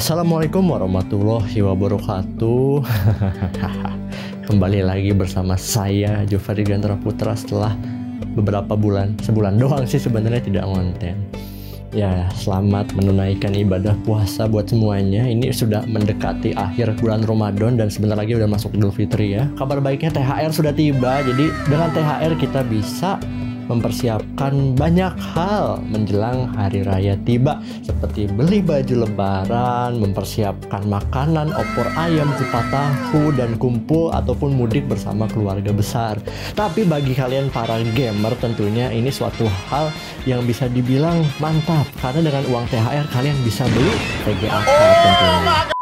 Assalamualaikum warahmatullahi wabarakatuh. Kembali lagi bersama saya Jofari Gantara Putra setelah beberapa bulan, sebulan doang sih sebenarnya tidak konten. Ya, selamat menunaikan ibadah puasa buat semuanya. Ini sudah mendekati akhir bulan Ramadan dan sebentar lagi udah masuk Idul Fitri ya. Kabar baiknya THR sudah tiba. Jadi dengan THR kita bisa mempersiapkan banyak hal menjelang hari raya tiba, seperti beli baju lebaran, mempersiapkan makanan, opor ayam, kupat tahu, dan kumpul ataupun mudik bersama keluarga besar. Tapi bagi kalian para gamer tentunya ini suatu hal yang bisa dibilang mantap, karena dengan uang THR kalian bisa beli VGA card tentunya.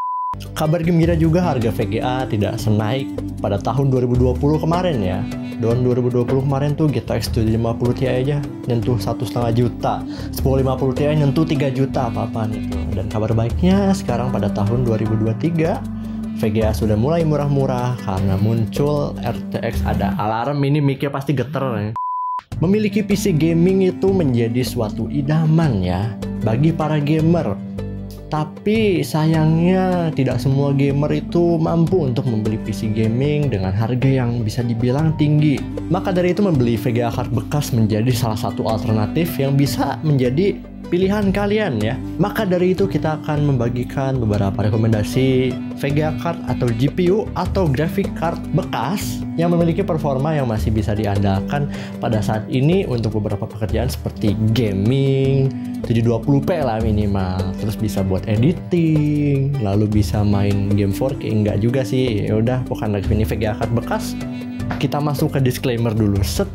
Kabar gembira juga, harga VGA tidak senaik pada tahun 2020 kemarin ya. Tahun 2020 kemarin tuh GTX 750 Ti aja nyentuh 1,5 juta, 1050 Ti nyentuh 3 juta apa-apaan itu. Dan kabar baiknya sekarang pada tahun 2023 VGA sudah mulai murah-murah karena muncul RTX. Ada alarm, ini mic-nya pasti geter ya. Memiliki PC gaming itu menjadi suatu idaman ya bagi para gamer. Tapi sayangnya tidak semua gamer itu mampu untuk membeli PC gaming dengan harga yang bisa dibilang tinggi. Maka dari itu membeli VGA card bekas menjadi salah satu alternatif yang bisa menjadi pilihan kalian ya. Maka dari itu kita akan membagikan beberapa rekomendasi VGA card atau GPU atau graphic card bekas yang memiliki performa yang masih bisa diandalkan pada saat ini untuk beberapa pekerjaan seperti gaming, 720p lah minimal, terus bisa buat editing, lalu bisa main game 4K. Enggak juga sih, ya udah bukan lagi ini VGA card bekas. Kita masuk ke disclaimer dulu. Set.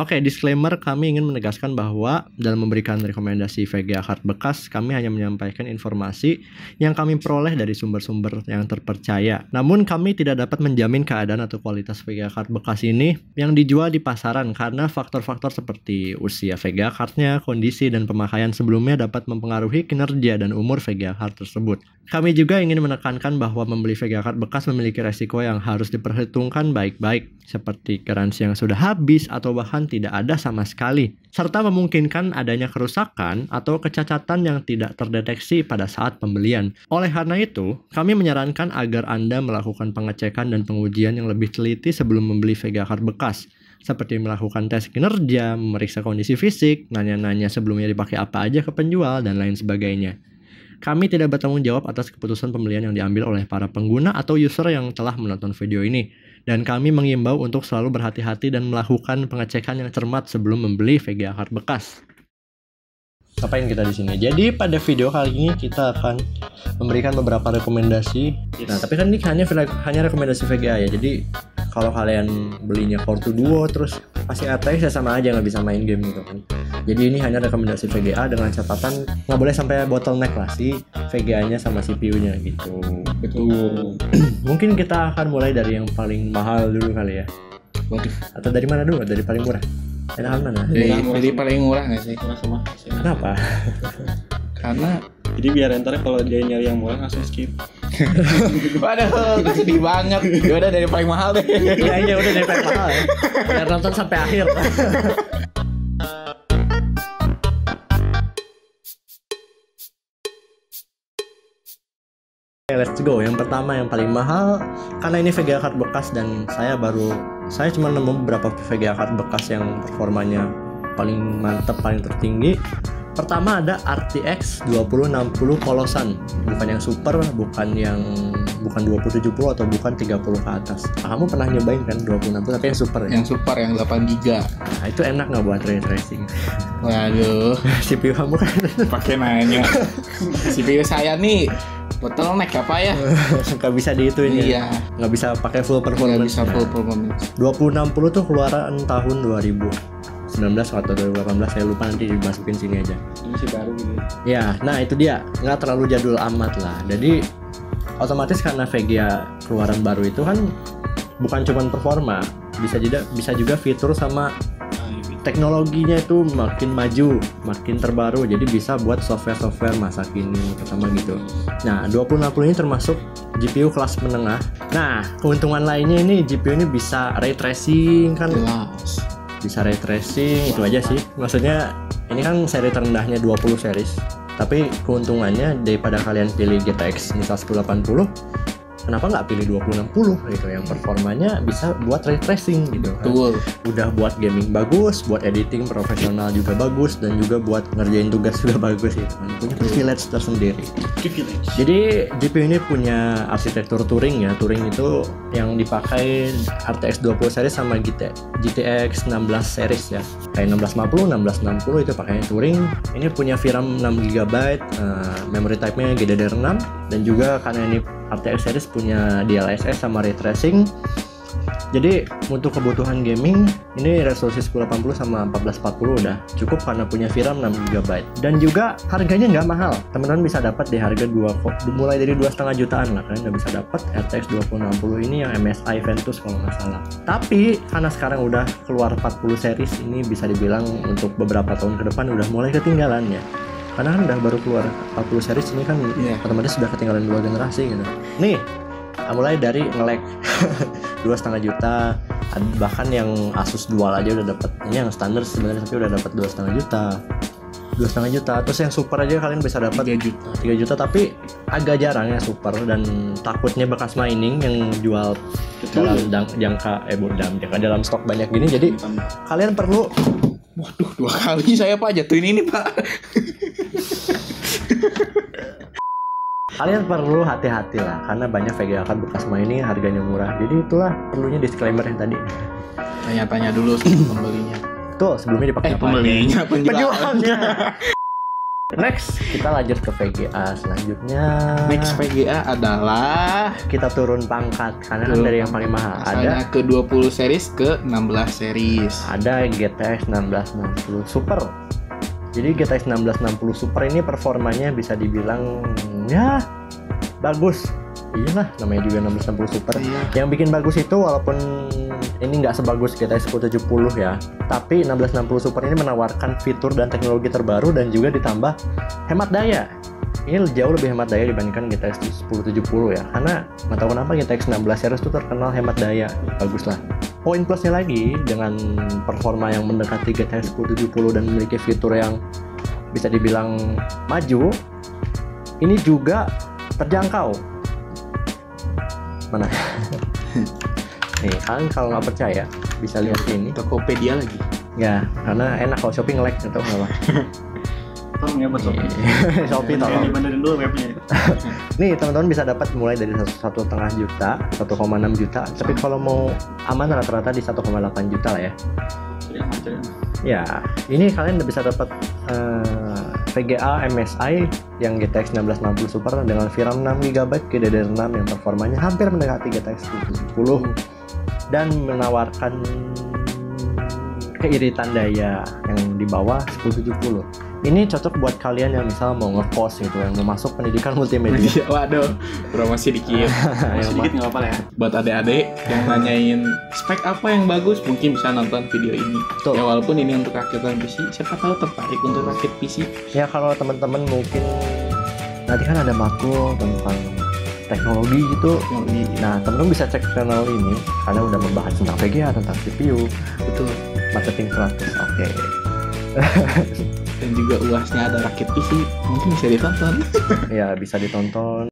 Oke, disclaimer, kami ingin menegaskan bahwa dalam memberikan rekomendasi VGA card bekas, kami hanya menyampaikan informasi yang kami peroleh dari sumber-sumber yang terpercaya. Namun kami tidak dapat menjamin keadaan atau kualitas VGA card bekas ini yang dijual di pasaran karena faktor-faktor seperti usia VGA cardnya, kondisi dan pemakaian sebelumnya dapat mempengaruhi kinerja dan umur VGA card tersebut. Kami juga ingin menekankan bahwa membeli VGA card bekas memiliki resiko yang harus diperhitungkan baik-baik, seperti garansi yang sudah habis atau bahkan tidak ada sama sekali, serta memungkinkan adanya kerusakan atau kecacatan yang tidak terdeteksi pada saat pembelian. Oleh karena itu, kami menyarankan agar Anda melakukan pengecekan dan pengujian yang lebih teliti sebelum membeli VGA card bekas, seperti melakukan tes kinerja, memeriksa kondisi fisik, nanya-nanya sebelumnya dipakai apa aja ke penjual, dan lain sebagainya. Kami tidak bertanggung jawab atas keputusan pembelian yang diambil oleh para pengguna atau user yang telah menonton video ini. Dan kami mengimbau untuk selalu berhati-hati dan melakukan pengecekan yang cermat sebelum membeli VGA card bekas. Ngapain kita di sini? Jadi pada video kali ini kita akan memberikan beberapa rekomendasi. Nah, tapi kan ini hanya rekomendasi VGA ya. Jadi kalau kalian belinya Core 2 Duo terus pasti RTX ya sama aja, nggak bisa main game gitu kan. Jadi ini hanya rekomendasi VGA dengan catatan nggak boleh sampai bottleneck lah si VGA-nya sama CPU-nya gitu. Betul. Mungkin kita akan mulai dari yang paling mahal dulu kali ya. Waduh. Atau dari mana dulu? Dari paling murah? Enakan mana? Dari paling murah nggak sih? Murah semua. Kenapa? Karena Jadi biar ntar kalau dia nyari yang murah langsung skip. waduh, sedih banget. Ya udah dari paling mahal deh. Iya udah dari paling mahal ya. Biar nonton sampai akhir. Let's go. Yang pertama yang paling mahal, karena ini VGA card bekas dan saya cuma nemu beberapa VGA card bekas yang performanya paling mantap, paling tertinggi. Pertama ada RTX 2060 Kolosan, bukan yang super, bukan 2070 atau bukan 30 ke atas. Kamu pernah nyobain kan 2060 tapi yang super ya? Yang super yang 8 GB. Nah, itu enak nggak buat ray tracing? Waduh, CPU kamu kan pakai nanya. CPU saya nih bottleneck apa ya? nggak bisa diituin ya? Iya. Nggak bisa pakai full Nggak performance. bisa full performance. 2060 tuh keluaran tahun 2019 atau 2018, saya lupa, nanti dimasukin sini aja. Ini masih baru gitu. Ya, nah itu dia, nggak terlalu jadul amat lah. Jadi otomatis karena VGA keluaran baru itu kan bukan cuma performa, bisa juga fitur sama teknologinya itu makin maju, makin terbaru. Jadi bisa buat software masa kini pertama gitu. Nah, 2060 ini termasuk GPU kelas menengah. Nah, keuntungan lainnya ini GPU ini bisa ray tracing kan. Jelas. bisa ray tracing, itu aja sih. Maksudnya ini kan seri terendahnya 20 series, tapi keuntungannya daripada kalian pilih GTX misal 1080, kenapa nggak pilih 2060 gitu yang performanya bisa buat ray tracing gitu kan. Betul. Udah buat gaming bagus, buat editing profesional juga bagus, dan juga buat ngerjain tugas juga bagus gitu kan. Punya privilege tersendiri. Jadi GPU ini punya arsitektur Turing ya. Turing itu yang dipakai RTX 20 series sama GTX 16 series ya. Kayak 1650, 1660 itu pakainya Turing. Ini punya VRAM 6 GB, memory type-nya GDDR6, dan juga karena ini RTX series punya DLSS sama ray tracing. Jadi untuk kebutuhan gaming ini resolusi 1080 sama 1440 udah cukup karena punya VRAM 6 GB. Dan juga harganya nggak mahal. Teman-teman bisa dapat di harga mulai dari 2,5 jutaan lah. Kalian udah bisa dapat RTX 2060 ini yang MSI Ventus kalau nggak salah. Tapi karena sekarang udah keluar 40 series, ini bisa dibilang untuk beberapa tahun ke depan udah mulai ketinggalan ya. Karena kan udah baru keluar 40 series ini kan otomatis sudah ketinggalan 2 generasi gitu. Nih, mulai dari nge-lag 2,5 juta, bahkan yang Asus Dual aja udah dapat. Ini yang standar sebenarnya tapi udah dapat 2,5 juta. 2,5 juta. Terus yang super aja kalian bisa dapat 3 juta, tapi agak jarang ya super, dan takutnya bekas mining yang jual dalam dalam stok banyak gini. Jadi kalian perlu Waduh, 2 kali saya Pak jatuhin ini Pak. Kalian perlu hati-hati lah, karena banyak VGA card bekas mining harganya murah. Jadi itulah perlunya disclaimer yang tadi. Tanya-tanya dulu sama pembelinya. Tuh, sebelumnya dipakai Pembelinya, penjualnya. Next, kita lanjut ke VGA selanjutnya. Next VGA adalah kita turun pangkat karena kan dari yang paling mahal. Ada ke 20 series ke 16 series. Ada GTX 1660 Super. Jadi GTX 1660 Super ini performanya bisa dibilang ya bagus. Iyalah, namanya juga 1660 Super. Iya. Yang bikin bagus itu walaupun ini nggak sebagus GTX 1070 ya, tapi 1660 Super ini menawarkan fitur dan teknologi terbaru dan juga ditambah hemat daya. Ini jauh lebih hemat daya dibandingkan GTX 1070 ya, karena nggak tahu kenapa GTX 16 series itu terkenal hemat daya, bagus lah. Poin plusnya lagi, dengan performa yang mendekati GTX 1070 dan memiliki fitur yang bisa dibilang maju, ini juga terjangkau. Mana? Nih, kalian kalau nggak percaya bisa lihat ini. Tokopedia lagi. Ya, karena enak kalau shopping nge-lag atau nggak apa. Tolong ya buat Shopee. Shopee tolong. Dibenerin dulu webnya. Nih, teman-teman bisa dapat mulai dari 1,5 juta, 1,6 juta. Tapi kalau mau aman rata-rata di 1,8 juta lah ya. Ya, ini kalian udah bisa dapat VGA MSI yang GTX 1660 Super dengan VRAM 6 GB GDDR6 yang performanya hampir mendekati GTX 1070 dan menawarkan keiritan daya yang di bawah 1070. Ini cocok buat kalian yang misal mau ngekos gitu, yang mau masuk pendidikan multimedia. Waduh, promosi dikit. Sedikit nggak apa-apa ya. Buat adik-adik yang nanyain spek apa yang bagus, mungkin bisa nonton video ini. Betul. Ya walaupun ini untuk rakitan PC, siapa tahu tertarik untuk rakit PC. Ya kalau teman-teman mungkin nanti kan ada makro tentang teknologi gitu. Nah, teman-teman bisa cek channel ini karena udah membahas tentang VGA, tentang CPU, Betul. marketing gratis. Oke. Dan juga uasnya ada rakit PC, mungkin bisa ditonton. Ya, bisa ditonton.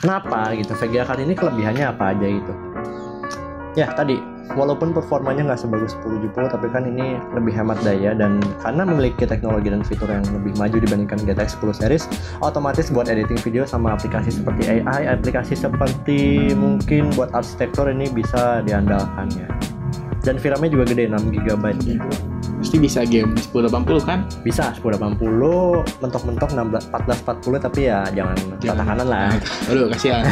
Kenapa gitu? VGA card ini kelebihannya apa aja gitu? Ya, tadi walaupun performanya nggak sebagus 1070, tapi kan ini lebih hemat daya, dan karena memiliki teknologi dan fitur yang lebih maju dibandingkan GTX 10 series, otomatis buat editing video sama aplikasi seperti AI, aplikasi seperti mungkin buat arsitektur ini bisa diandalkan ya. Dan VRAM-nya juga gede, 6 GB ya. Pasti bisa game 1080 kan? Bisa 1080, mentok-mentok 1440, tapi ya jangan patah kanan lah. Aduh, kasihan.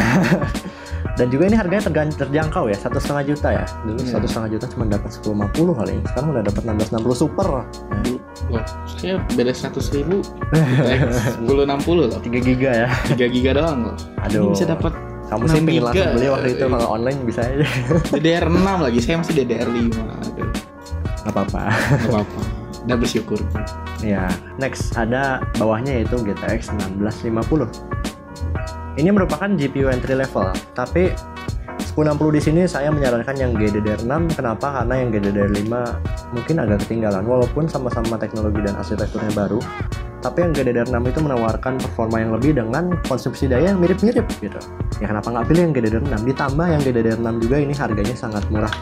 Dan juga ini harganya terjangkau ya, 1,5 juta ya. Dulu 1,5 juta cuma dapat 1050 kali. Sekarang udah dapat 1660 Super. Loh, saya beda 100.000. 1060 loh. 3 giga ya. 3 giga doang loh. Aduh. Ini bisa dapat kamu sih pengen langsung beli waktu itu, kalau online bisa aja. DDR6 lagi, saya masih DDR5. Aduh. Gak apa-apa. Gak apa-apa. Udah bersyukur. Ya, next ada bawahnya yaitu GTX 1650. Ini merupakan GPU entry level, tapi 1060 di sini saya menyarankan yang GDDR6. Kenapa? Karena yang GDDR5 mungkin agak ketinggalan walaupun sama-sama teknologi dan arsitekturnya baru. Tapi yang GDDR6 itu menawarkan performa yang lebih dengan konsumsi daya yang mirip-mirip gitu. Ya kenapa nggak pilih yang GDDR6? Ditambah yang GDDR6 juga ini harganya sangat murah.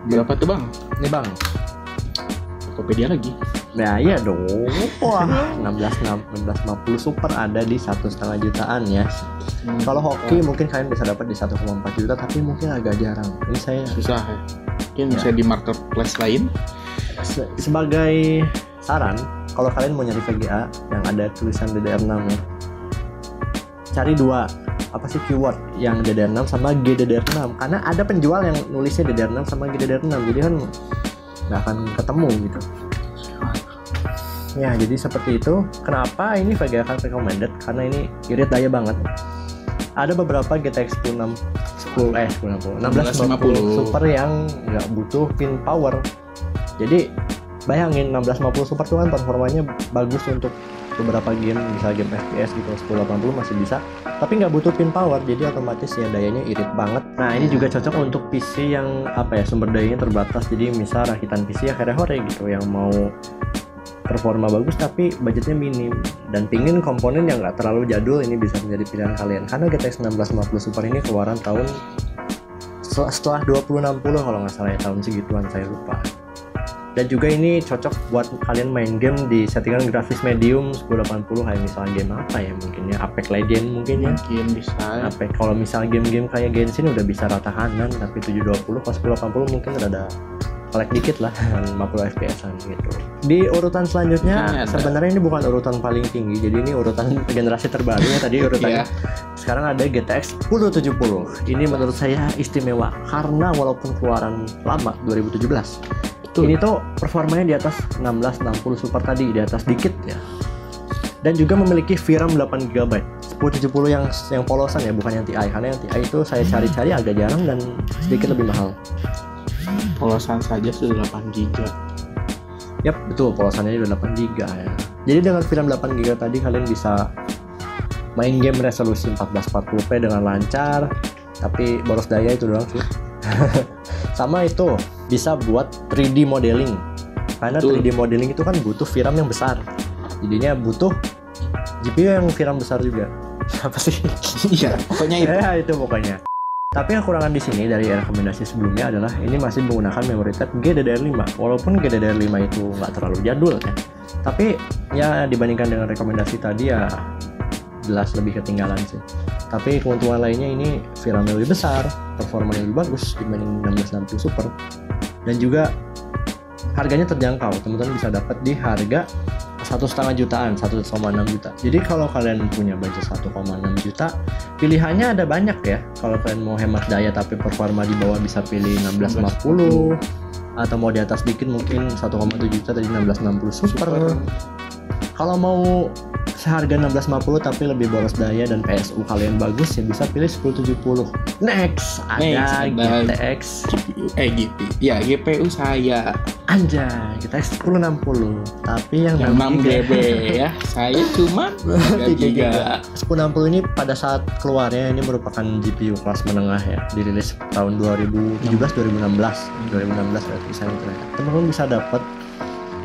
Berapa tuh bang? Ini bang, Tokopedia lagi. nah iya dong. Wah, 1650 Super ada di 1,5 jutaan ya. Kalau hoki mungkin kalian bisa dapat di 1,4 juta, tapi mungkin agak jarang. Ini saya Susah ya. Mungkin bisa di marketplace lain. sebagai saran, kalau kalian mau nyari VGA yang ada tulisan DDR6 ya, cari dua keyword yang DDR6 sama GDDR6, karena ada penjual yang nulisnya DDR6 sama GDDR6, jadi kan nggak akan ketemu gitu ya. Jadi seperti itu. Kenapa ini VGA akan recommended? Karena ini irit daya banget. Ada beberapa GTX 1650 Super yang nggak butuh pin power. Jadi bayangin 1650 Super itu kan performanya bagus untuk beberapa game, misalnya game FPS gitu, 1080 masih bisa, tapi nggak butuh pin power, jadi otomatis ya dayanya irit banget. Nah ini juga cocok untuk PC yang sumber dayanya terbatas, jadi misal rakitan PC ya kayak hore gitu, yang mau performa bagus tapi budgetnya minim dan pingin komponen yang nggak terlalu jadul, ini bisa menjadi pilihan kalian. Karena GTX 1650 Super ini keluaran tahun setelah 2060 kalau nggak salah ya, tahun segituan saya lupa. Dan juga ini cocok buat kalian main game di settingan grafis medium 1080, kayak misalnya game apa ya, mungkin ya Apex Legends mungkin ya. Mungkin bisa. Apex, kalau misalnya game-game kayak Genshin udah bisa rata kanan, tapi 720 pas 1080 mungkin rada kolek dikit lah 50 fps gitu. Di urutan selanjutnya sebenarnya ini bukan urutan paling tinggi, jadi ini urutan generasi terbaru ya tadi urutannya. Sekarang ada GTX 1070. Ini menurut saya istimewa karena walaupun keluaran lama 2017, ini tuh performanya di atas 1660 Super tadi, di atas dikit ya. Dan juga memiliki VRAM 8GB. 1070 yang polosan ya, bukan yang TI. Karena yang TI itu saya cari-cari agak jarang dan sedikit lebih mahal. Polosan saja sudah 8GB. Yap, betul, polosannya udah 8GB ya. Jadi dengan VRAM 8GB tadi kalian bisa main game resolusi 1440p dengan lancar, tapi boros daya itu doang sih. Sama itu bisa buat 3D modeling, karena 3D modeling itu kan butuh VRAM yang besar, jadinya butuh GPU yang VRAM besar juga. Apa sih? Iya, pokoknya itu. Ya itu pokoknya. Tapi kekurangan di sini dari rekomendasi sebelumnya adalah ini masih menggunakan memory tab GDDR5. Walaupun GDDR5 itu nggak terlalu jadul ya, tapi ya dibandingkan dengan rekomendasi tadi ya jelas lebih ketinggalan sih. Tapi keuntungan lainnya ini VRAM lebih besar, performanya lebih bagus dibanding 1660 Super, dan juga harganya terjangkau. Teman-teman bisa dapat di harga 1,5 jutaan, 1,6 juta. Jadi kalau kalian punya budget 1,6 juta, pilihannya ada banyak ya. Kalau kalian mau hemat daya tapi performa di bawah, bisa pilih 1650, atau mau di atas dikit mungkin 1,7 juta tadi 1660 Super. Kalau mau seharga 1650 tapi lebih boros daya dan PSU kalian bagus, ya bisa pilih 1070. Next ada GTX GPU saya anjay, GTX 1060 tapi yang 6GB ya. Saya cuma 3GB. 1060 ini pada saat keluarnya ini merupakan GPU kelas menengah ya, dirilis tahun 2016 berarti bisa ternyata teman-teman bisa dapat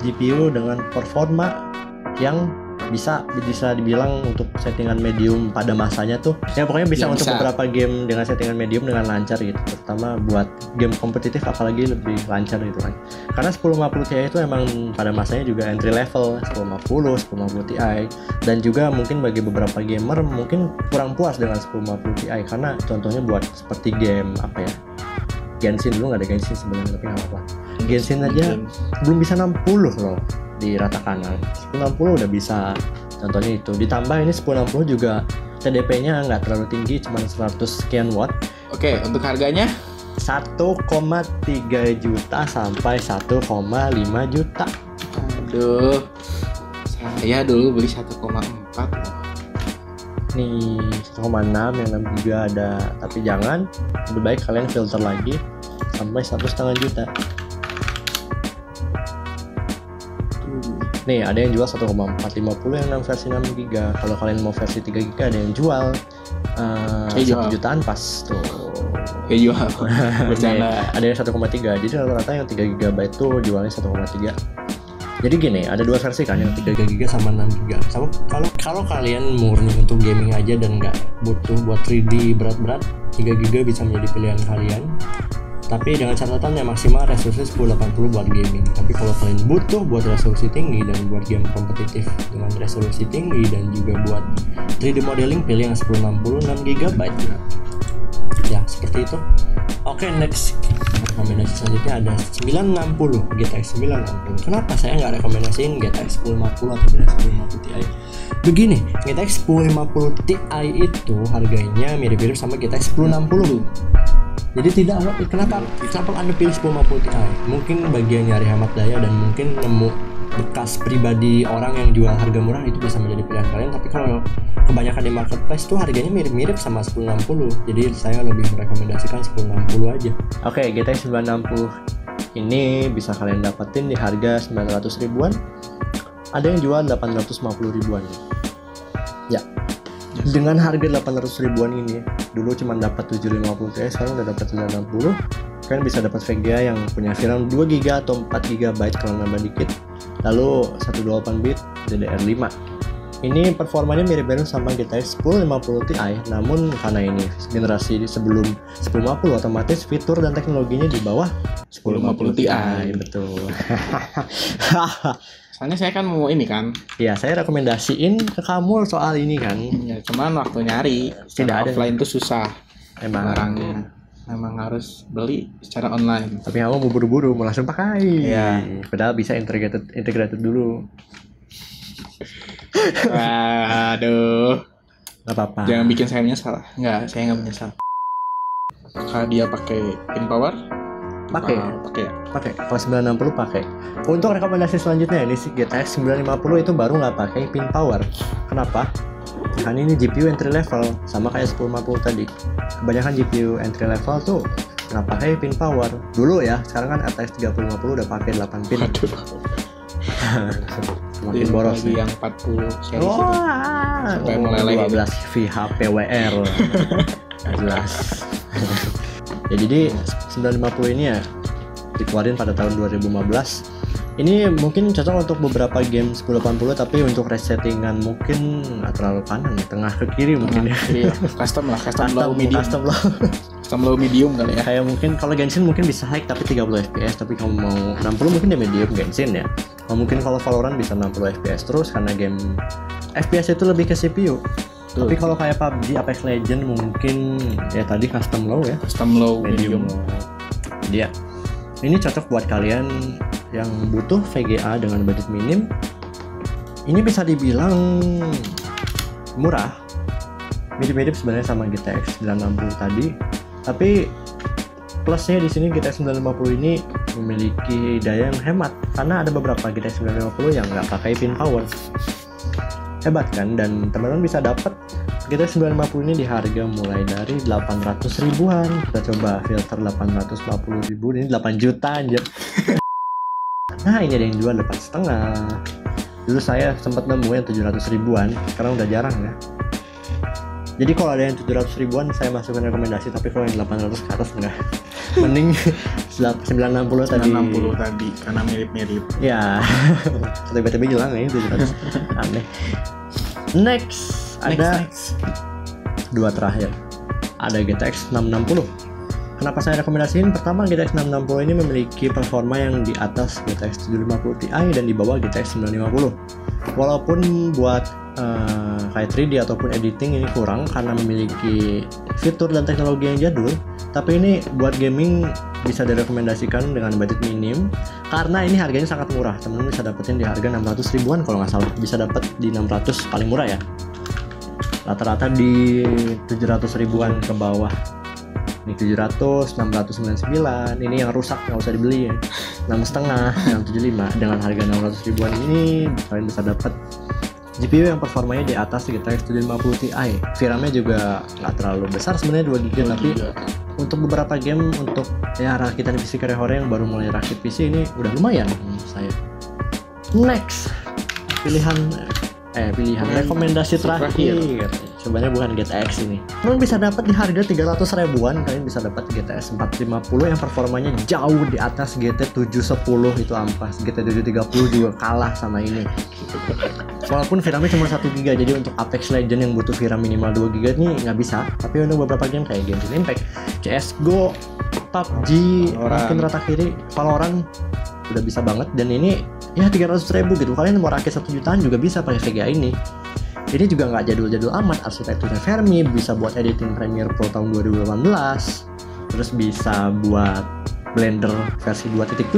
GPU dengan performa yang bisa dibilang untuk settingan medium pada masanya tuh ya, pokoknya bisa untuk beberapa game dengan settingan medium dengan lancar gitu, terutama buat game kompetitif apalagi lebih lancar gitu kan. Karena 1050 Ti itu emang pada masanya juga entry level, 1050 Ti, dan juga mungkin bagi beberapa gamer mungkin kurang puas dengan 1050 Ti karena contohnya buat seperti game apa ya, Genshin. Dulu nggak ada Genshin sebenarnya, tapi nggak apa-apa. Genshin aja belum bisa 60 loh di rata kanan. 1060 udah bisa, contohnya itu. Ditambah ini 1060 juga TDP-nya nggak terlalu tinggi, cuma 100 sekian watt. Oke, untuk harganya 1,3 juta sampai 1,5 juta. Aduh, saya dulu beli 1,4 loh. Nih 1,6, yang 6 juga ada, tapi jangan, lebih baik kalian filter lagi sampai 1,5 juta. Nih ada yang jual 1,450 yang versi 6GB. Kalau kalian mau versi 3GB ada yang jual Saya 1 jual. jutaan pas tuh. Ya jual. Bercanda. Ada yang 1,3. Jadi rata-rata yang 3 GB tuh jualnya 1,3. Jadi gini, ada 2 versi kan, yang 3 GB sama 6 GB. Sama kalau kalian murni untuk gaming aja dan nggak butuh buat 3D berat-berat, 3 GB bisa menjadi pilihan kalian. Tapi dengan catatan yang maksimal resolusi 1080 buat gaming. Tapi kalau kalian butuh buat resolusi tinggi dan buat game kompetitif dengan resolusi tinggi dan juga buat 3D modeling, pilih yang 1060 6 GB. Ya, seperti itu. Oke, next. Rekomendasi selanjutnya ada 960, GTX 960. Kenapa saya nggak rekomendasiin GTX 1050 atau GTX 1050 Ti? Begini, GTX 1050 Ti itu harganya mirip-mirip sama GTX 1060. Jadi kenapa Anda pilih 1050 Ti? Mungkin bagian nyari hemat daya dan mungkin nemu bekas pribadi orang yang jual harga murah itu bisa menjadi pilihan kalian. Tapi kalau kebanyakan di marketplace tuh harganya mirip-mirip sama 1060. Jadi saya lebih merekomendasikan 1060 aja. Oke, GTX 960 ini bisa kalian dapetin di harga 900 ribuan. Ada yang jual 850 ribuan. Ya. Dengan harga 800 ribuan ini, dulu cuma dapat 750 Ti, sekarang udah dapat 960. Kalian bisa dapat VGA yang punya VRAM 2 GB atau 4 GB kalau nambah dikit. Lalu 128 bit DDR5. Ini performanya mirip-mirip sama GTX 1050 Ti, namun karena ini generasi sebelum 1050 otomatis fitur dan teknologinya di bawah 1050 Ti. Betul. Soalnya saya kan mau ini kan. Ya, saya rekomendasiin ke kamu soal ini kan. Ya, cuman waktu nyari Tidak ada. offline tuh susah. Emang Barangnya memang harus beli secara online. tapi kamu mau buru-buru mau langsung pakai. Iya. Padahal bisa integrated dulu. Waduh. Gak apa-apa. Jangan bikin saya menyesal. Enggak, saya nggak menyesal. Apakah dia pakai pin power? Pakai. Pakai. Pakai. Kalau 960 pakai. Untuk rekomendasi selanjutnya ini si GTX 950 itu baru nggak pakai pin power. Kenapa? Karena ini GPU entry level sama kayak 1050 tadi. Kebanyakan GPU entry level tuh nggak pakai pin power. Dulu ya, sekarang kan RTX 3050 udah pakai 8 pin. Semakin boros lagi nih. yang 40 seri itu. Wah, Sampai meleleh 12 VHPWR. Nggak jelas. Ya jadi 950 ini ya dikeluarin pada tahun 2015. Ini mungkin cocok untuk beberapa game 1080, tapi untuk resettingan mungkin nggak terlalu kanan ya, tengah ke kiri mungkin ya. Iya, custom lah, custom low medium. Custom low. Custom low medium kali ya. Kayak mungkin kalau Genshin mungkin bisa high tapi 30 fps, tapi kalau mau 60 mungkin dia medium Genshin ya. Mungkin kalau Valorant bisa 60 fps terus karena game FPS itu lebih ke CPU. Tapi kalau kayak PUBG, Apex Legends mungkin ya tadi custom low ya. Custom low medium. Dia ini cocok buat kalian yang butuh VGA dengan budget minim. Ini bisa dibilang murah, mirip-mirip sebenarnya sama GTX 960 tadi. Tapi plusnya di sini GTX 950 ini memiliki daya yang hemat karena ada beberapa GTX 950 yang nggak pakai pin power. Hebat kan? Dan teman-teman bisa dapat GTX 950 ini di harga mulai dari 800 ribuan. Kita coba filter 850 ribu, ini 8 juta anjir. Nah ini ada yang jual 8,5. Dulu saya sempat nemu yang 700 ribuan, sekarang udah jarang ya. Jadi kalau ada yang 700 ribuan saya masukin rekomendasi, tapi kalau yang 800 ke atas enggak. Mending 960 tadi. 960 tadi karena mirip-mirip. Ya, tiba-tiba hilang ya 700. Aneh. Next. Ada dua terakhir. Ada GTX 660. Kenapa saya rekomendasiin? Pertama, GTX 660 ini memiliki performa yang di atas GTX 750 Ti dan di bawah GTX 950. Walaupun buat kayak 3D ataupun editing ini kurang karena memiliki fitur dan teknologi yang jadul, tapi ini buat gaming bisa direkomendasikan dengan budget minim karena ini harganya sangat murah. Teman-teman bisa dapetin di harga 600 ribuan kalau nggak salah. Bisa dapat di 600 paling murah ya. Rata-rata di 700 ribuan ke bawah. Ini 700, 699. Ini yang rusak nggak usah dibeli ya. 6,5, 675. Dengan harga 600 ribuan ini kalian bisa dapat GPU yang performanya di atas GTX 750 Ti. VRAM-nya juga nggak terlalu besar sebenarnya 2 GB, tapi untuk beberapa game untuk ya rakitan PC hore yang baru mulai rakit PC ini udah lumayan menurut saya. Next, pilihan rekomendasi terakhir. sebenarnya bukan GTX ini. Kalian bisa dapat di harga 300 ribuan, kalian bisa dapat GTX 450 yang performanya jauh di atas GT 710 itu ampas. GT 730 juga kalah sama ini. Walaupun VRAM-nya cuma 1 GB, jadi untuk Apex Legends yang butuh VRAM minimal 2 GB nih nggak bisa. Tapi untuk beberapa game kayak Genshin Impact, CSGO, PUBG, mungkin rata kiri, Valorant udah bisa banget. Dan ini ya 300 ribu gitu, kalian mau rakit 1 jutaan juga bisa pakai VGA ini. Ini juga nggak jadul-jadul amat, arsitekturnya Fermi, bisa buat editing Premiere Pro tahun 2018, terus bisa buat Blender versi 2.7.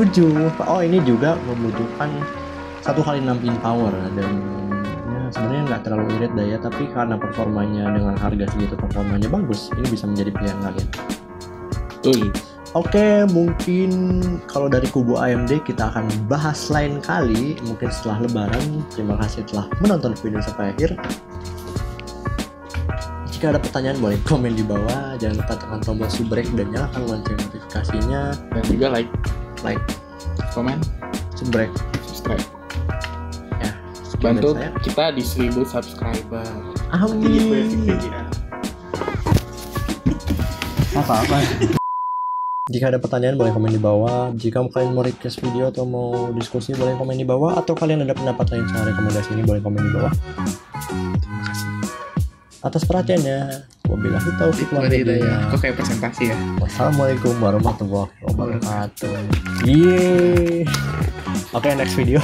Oh, ini juga membutuhkan 1x6 in power, dan ya, sebenarnya nggak terlalu irit daya, tapi karena performanya dengan harga segitu performanya bagus, ini bisa menjadi pilihan kalian. Oke, mungkin kalau dari kubu AMD kita akan bahas lain kali, mungkin setelah lebaran. Terima kasih telah menonton video sampai akhir. Jika ada pertanyaan boleh komen di bawah, jangan lupa tekan tombol subrek dan nyalakan lonceng notifikasinya, Dan juga like, komen, subrek. subscribe. Ya, sekian Bantu dari saya. kita di 1000 subscriber. Amin. Apa-apa. Jika ada pertanyaan boleh komen di bawah. Jika kalian mau request video atau mau diskusi boleh komen di bawah. Atau kalian ada pendapat lain soal rekomendasi ini boleh komen di bawah. Terima kasih atas perhatiannya. Wabillahi taufiq wal hidayah. Kok kayak presentasi ya? Wassalamualaikum warahmatullahi wabarakatuh. Yeay. Oke, next video.